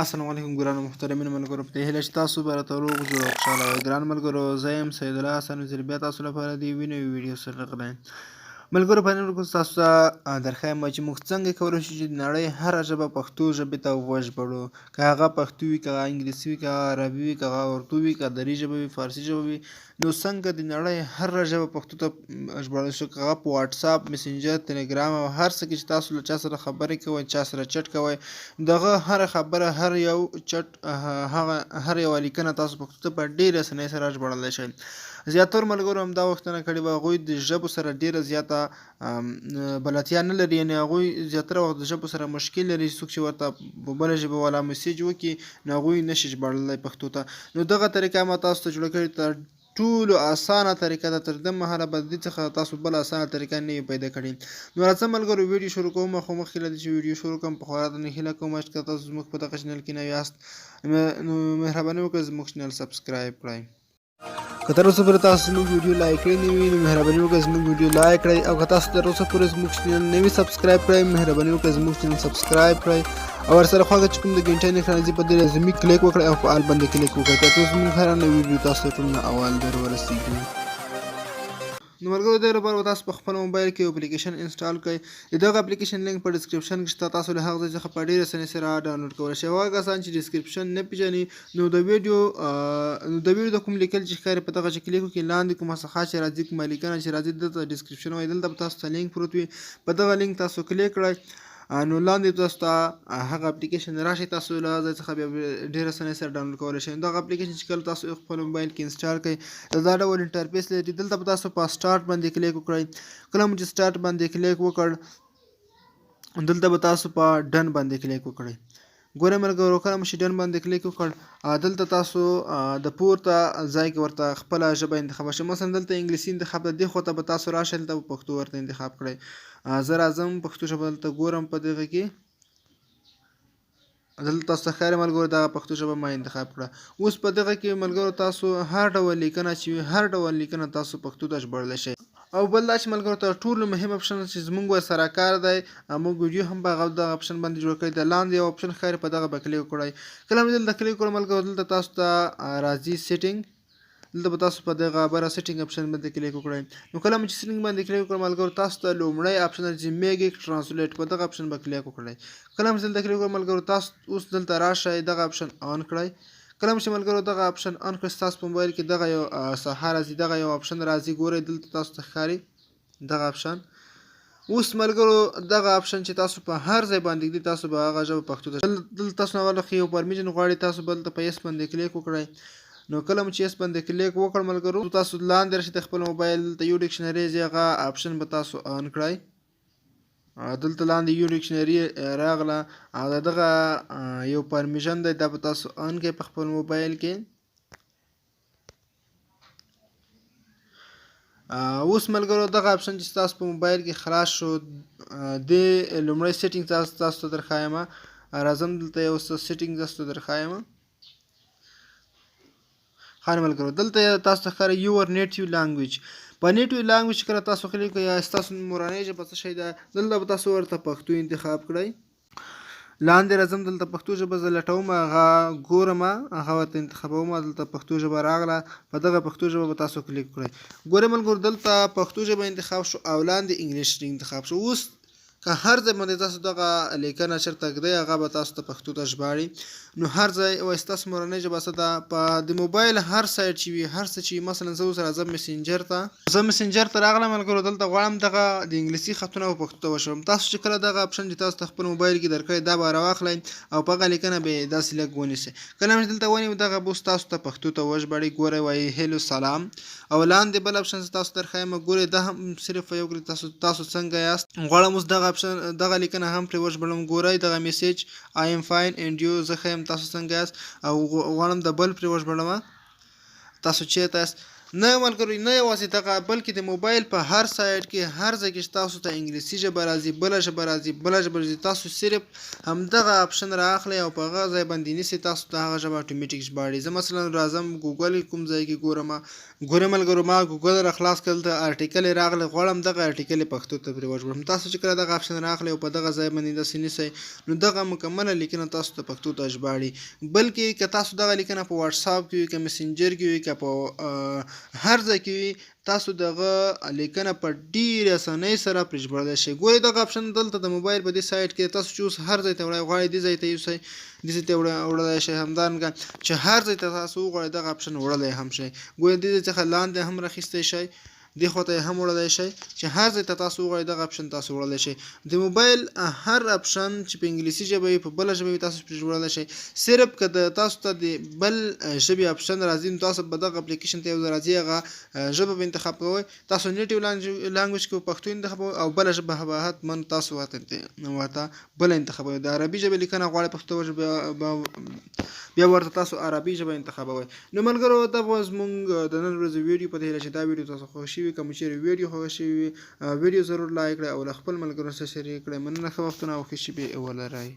السلام علیکم ګرانو محترمینو ملګرو په دې هیله چې تاسو به راته روغ جوړ او خوشحاله وئ. ګران ملګرو زه یم سید الله حسن وزیر بیا تاسو لپاره د یوې نوې ویډیو سره راغلی یم. ملګرو په نن ورځ تاسو ته درښایم چې موږ څنګه کولی شو چې د نړۍ هره ژبه پښتو ژبې ته وژباړو، که هغه پښتو وي، که هغه انګلیسي وي، که هغه عربي وي، که هغه اردو وي، که دري ژبه وي، فارسي ژبه وي. نو څنګه د نړۍ هره ژبه پښتو ته ژباړلی شو، که هغه په واټساپ، مسنجر، تلګرام او هر څه کې چې تاسو له چا سره خبرې کوئ، چا سره چټ کوئ، دغه هره خبره، هر یو چټ، هر یوه لیکنه تاسو پښتو ته په ډېرې اسانۍ سره ژباړلی شئ. زیاتره ملګرو همدا غوښتنه کړې وه، هغوی د ژبو سره ډېره زیاته بلدتیا نه لري، یعنې هغوی زیاتره وخت د ژبو سره مشکل لري. څوک چې ورته په بله ژبه والا میسیج وکړي نو هغوی نشي ژباړلی پښتو ته. نو دغه طریقه ما تاسو ته جوړه کړې تر ټولو اسانه طریقه ده. تر دې مهاله به د دې څخه تاسو بله اسانه طریقه نه وي پیدا کړې. نو راځه ملګرو ویډیو شروع کوم. خو مخکې له دې چې ویډیو شروع کړم په خورا درنه هیله کوم چې که تاسو زموږ په دغه چینل کې نوي یاست نو مهرباني وکړئ زموږ چینل سبسکرایب کړئ. که تر اوسه پورې تاسو زموږ ویډیو لایک کړی نه وي نو مهرباني وکړئ زموږ ویډیو لایک کړئ، او که تاسو تر اوسه پورې زموږ چینل نه وي سبسکرایب کړی مهرباني وکړئ زموږ چینل سبسکرایب کړئ، او ورسره خواږه چې کوم د ګنټۍ نښه راځي په دې لازمي کلیک وکړئ او په آل باندې کلیک وکړئ ترڅو زموږ هره نوې ویډیو تاسو ته ټول نه اول در ورسیږي. نو ملګرو دې لپاره به تاسو په خپل موبایل کې یو اپلیکیشن انسټال کړئ. د دغه اپلیکیشن لینک په ډسکرپشن کې شته، تاسو له هغه ځای څخه په ډېرې اسانۍ سره ډاونلوډ کولی شئ. هغه کسان چې ډسکرپشن نه پېژني نو د ویډیو د کوم لیکل چې ښکاري په دغه چې کلیک وکړئ، لاندې کومه صفحه چې راځي، کومه لیکنه چې راځي دلته ډسکرپشن وایي، دلته به تاسو ته لینک پروت وي. په دغه لینک تاسو کلیک کړئ نو لاندې تاسو ته هغه اپلیکیشن راشي، تاسو له هغه ځای څخه بیا ډېر اسانۍ سره ډاونلوډ کولی شئ. دغه اپلیکیشن چې کله تاسو خپل موبایل کې انسټال کړئ دا ډول انټرفیس لري. دلته به تاسو په سټارټ باندې کلیک وکړئ. کله مو چې سټارټ باندې کلیک وکړ دلته به تاسو په ډن باندې کلیک وکړئ. ګورئ ملګرو کله مو چې ډن باندې کلیک وکړ دلته تاسو د پورته ځای کې ورته خپله ژبه انتخاب شئ. مثلا دلته انګلیسي انتخاب ده، دې خوا ته به تاسو راشئ، دلته به پښتو ورته انتخاب کړئ. زه راځم پښتو ژبه دلته ګورم، په دغه کې دلته تاسو ته ښکاري ملګرو دغه پښتو ژبه ما انتخاب کړه. اوس په دغه کې ملګرو تاسو هر ډول لیکنه چې وي، هر ډول لیکنه تاسو پښتو ته ژباړلی شئ. او بل دا چې ملګرو تر ټولو مهم اپشن چې زموږ ورسره کار دی، موږ ویډیو هم په دغه اپشن باندې جوړ کړی دی. لاندې یو اپشن ښکاري په دغه به کلیک وکړئ. کله مې دلته کلیک وکړم ملګرو دلته تاسو ته راځي سیټینګ، دلته به تاسو په دغه بره سیټینګ اپشن باندې کلیک وکړئ. نو کله مې چې سیټینګ باندې کلیک وکړم ملګرو تاسو ته لومړی اپشن راځي میګ ټرانسلیټ، په دغه اپشن به کلیک وکړئ. کله مې دلته کلیک وکړم ملګرو تاسو اوس دلته راشئ، دغه اپشن آن کړئ. کله مې چې ملګرو دغه اپشن آن کړئ تاسو په موبایل کې دغه یو صفحه راځي، دغه یو اپشن راځي، ګورئ دلته تاسو ته ښکاري دغه اپشن. اوس ملګرو دغه اپشن چې تاسو په هر ځای باندې ږدي تاسو به هغه ژبه پښتو ته دلته تاسو نه اول یو پرمیشن غواړي، تاسو به دلته په یس باندې کلیک وکړئ. نو کله مو چې یس باندې کلیک وکړ ملګرو تاسو لاندې راشئ د خپل موبایل ته یو ډکشنري ځي، هغه اپشن به تاسو آن کړئ. دلته لاندې یو ډکشنري راغله او دغه یو پرمیشن دی دا به تاسو آن کړئ په خپل موبایل کې. اوس ملګرو دغه اپشن چې تاسو په موبایل کې خلاص شو د لومړی سیټینګ تاسو ته درښایم. راځم دلته یو څه سیټینګ تاسو ته درښایم. ښه ملګرو دلته تاسو ته ښکاري یور نیټیو لانګویج. په نیټیو لانګویج کله تاسو کلیک کړئ یا ستاسو مورنۍ ژبه څه شی ده دلته به تاسو ورته پښتو انتخاب کړئ. لاندې راځم دلته پښتو ژبه زه لټوم، هغه ګورم، هغه ورته انتخابوم. دلته پښتو ژبه راغله، په دغه پښتو ژبه به تاسو کلیک کړئ. ګورئ ملګرو دلته پښتو ژبه انتخاب شو او لاندې انګلیش انتخاب شو. اوس که هر ځای باندې تاسو دغه لیکنه چېرته ږدئ هغه به تاسو ته پښتو ته ژباړي. نو هر ځای وایي ستاسو مورنۍ ژبه څه ده، په د موبایل هر سایټ چې وي، هر څه چې وي، مثلا زه اوس راځم مسنجر ته، زه مسنجر ته راغلم ملګرو دلته غواړم دغه د انګلیسي خطونه په پښتو ته وشوم. تاسو چې کله دغه اپشن چې تاسو ته خپل موبایل کې درکړی دا به راواخلئ او په هغه لیکنه به یې داسې لږ ونیسئ. کله مې دلته ونیو دغه به اوس تاسو ته پښتو ته وژباړي. ګورئ وایي هیلو سلام، او لاندې بل اپشن تاسو درښایم. ګورئ دا هم صرف یو کړئ تاسو څنګه یاست. غواړم اوس دغه اپشن دغه لیکنه هم پرې وژباړم. ګورئ دغه میسیج آی ایم فاین اینډ یو، زه ښه یم تاسو څنګه یاست، او غواړم د بل پرې وژباړم تاسو چیرته یاست. نه ملګرو نه یوازې دغه بلکې د موبایل په هر سایډ کې هر ځای کې تاسو ته انګلیسي ژبه راځي، بله ژبه راځي، بله ژبه راځي، تاسو صرف همدغه اپشن رااخلئ او په هغه ځای باندې نیسئ، تاسو ته هغه ژبه اتومېټیک ژباړي. زه مثلا راځم ګوګل کوم ځای کې ګورم ملګرو ما ګوګل را خلاص کړل ته ارټیکل یې راغلی غواړم دغه ارټیکل یې پښتو ته پرې وژباړم. تاسو چې کله دغه اپشن رااخلئ او په دغه ځای باندې داسې نیسئ نو دغه مکمله لیکنه تاسو ته پښتو ته ژباړي. بلکې که تاسو دغه لیکنه په واتساپ کې وي، که مسنجر کې وي، که په هر ځای کې وي تاسو دغه لیکنه په ډېرې اسانۍ سره پرې ژباړلی شئ. ګورئ دغه اپشن دلته د موبایل په دې سایډ کې تاسو چې اوس هر ځای ته غواړئ دې ځای ته یوسئ، دې ځای ته وړلی شئ، همدارنګه چې هر ځای ته تاسو وغواړئ دغه اپشن وړلی هم شئ. ګورئ دې ځای څخه لاندې هم راخیستی شئ، دې خوا ته یې هم وړلی شئ چې هر ځای ته تاسو وغواړئ دغه اپشن تاسو وړلی شئ. د موبایل هر اپشن چې په انګلیسي ژبه وي په بله ژبه وي تاسو پرې ژباړلی شئ. صرف که د تاسو ته د بل ژبې اپشن راځي نو تاسو به دغه اپلیکیشن ته یو ځل راځي هغه ژبه به انتخاب کوئ، تاسو نیټیو لانګویج کې پښتو انتخابوئ او بله ژبه به حتما تاسو ورته بله انتخابوئ. د عربي ژبې لیکنه غواړئ پښتو ژبه بیا ورته تاسو عربي ژبه انتخابوئ. نو ملګرو دا به زموږ د نن ورځې ویډیو په دې هیله چې دا ویډیو تاسو خوښ شوي. که مو چیرې ویډیو خوښ شوي وي ویډیو ضرور لایک کړئ او له خپل ملګرو سره شریک کړئ. مننه، ښه وختونه او ښه شیبې ولرئ.